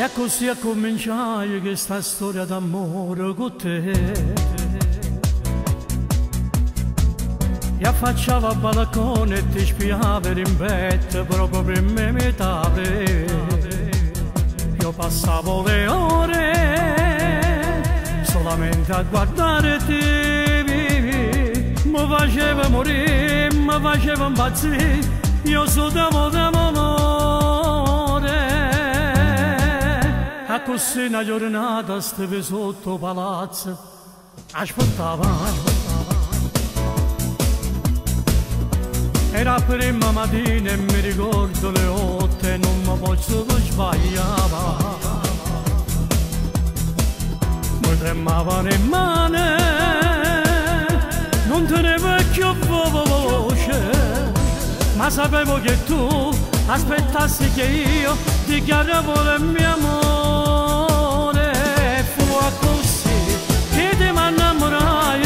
E così a cominciare questa storia d'amore con te. E affacciava al balcone e ti spiava in petto proprio per me metà. Io passavo le ore solamente a guardare te. Mi faceva morire, mi faceva impazzire, io sudavo d'amore. E così una giornata stavo sotto palazzo, aspettava. Era prima mattina e mi ricordo le 8 e non mi posso sbagliare. Mi tremavano le mani, non tenevo più voce, ma sapevo che tu aspettassi che io dichiaravo il mio amore. E fu così che ti mi innamorai,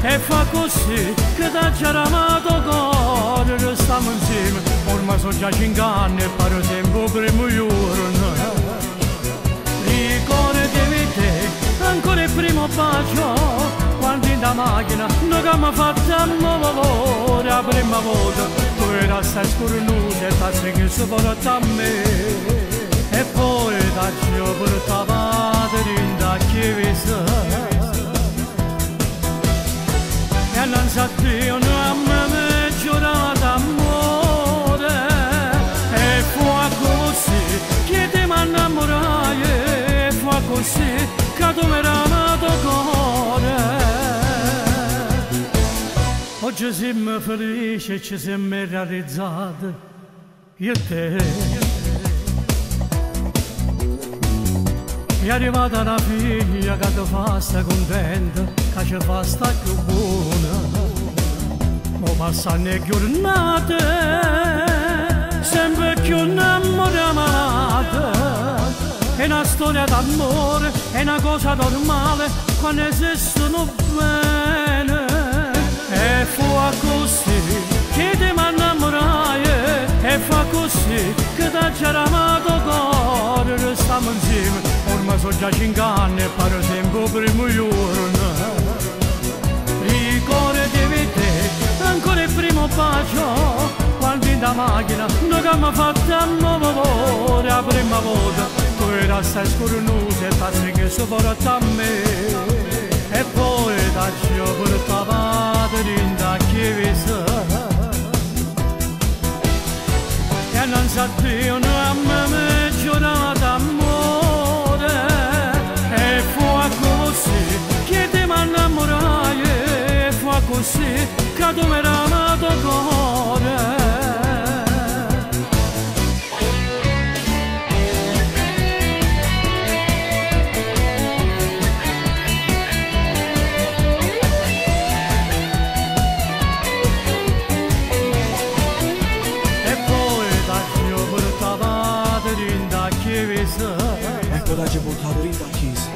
e fa così che ti già amato cuore. Restiamo insieme, ormai sono già 5 anni e pare sempre il primo giorno. Ricordatevi te, ancora il primo bacio, quando in da macchina noi abbiamo fatto amore. La prima volta tu eri assai scornuta e ti sei sopportato a me. E poi da Dio portava in da chiesa. E non sa Dio, non a me giurato amore. E fu così che ti mi innamorai, e fu così che tu mi hai amato cuore. Oggi siamo felici e ci siamo realizzati, io e te. È arrivata una figlia che ti fa sta contenta, che ci fa sta più buona. Ma passano le giornate, sempre più innamorate. È una storia d'amore, è una cosa normale, quando esistono bene. E fu così che ti mi innamorai, e fa così che ti già amato cuore. Restiamo insieme, ormai sono già 5 anni e pare sempre il primo giorno. Ricordatevi te, ancora il primo bacio, quando in da macchina noi abbiamo fatto amore. La prima volta tu eri assai scornuta e ti sei sopportato a me. E poi da Dio portava in da chiesa. E non sa Dio, non a me giurato amore. E fu così che ti mi innamorai, e fu così che tu mi hai amato cuore. Ecco da ci portato in da chiesa.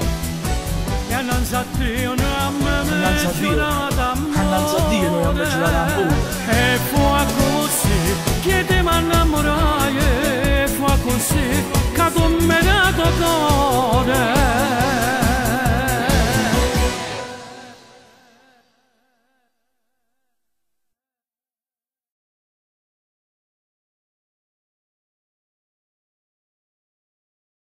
E non sa Dio, non a me giurato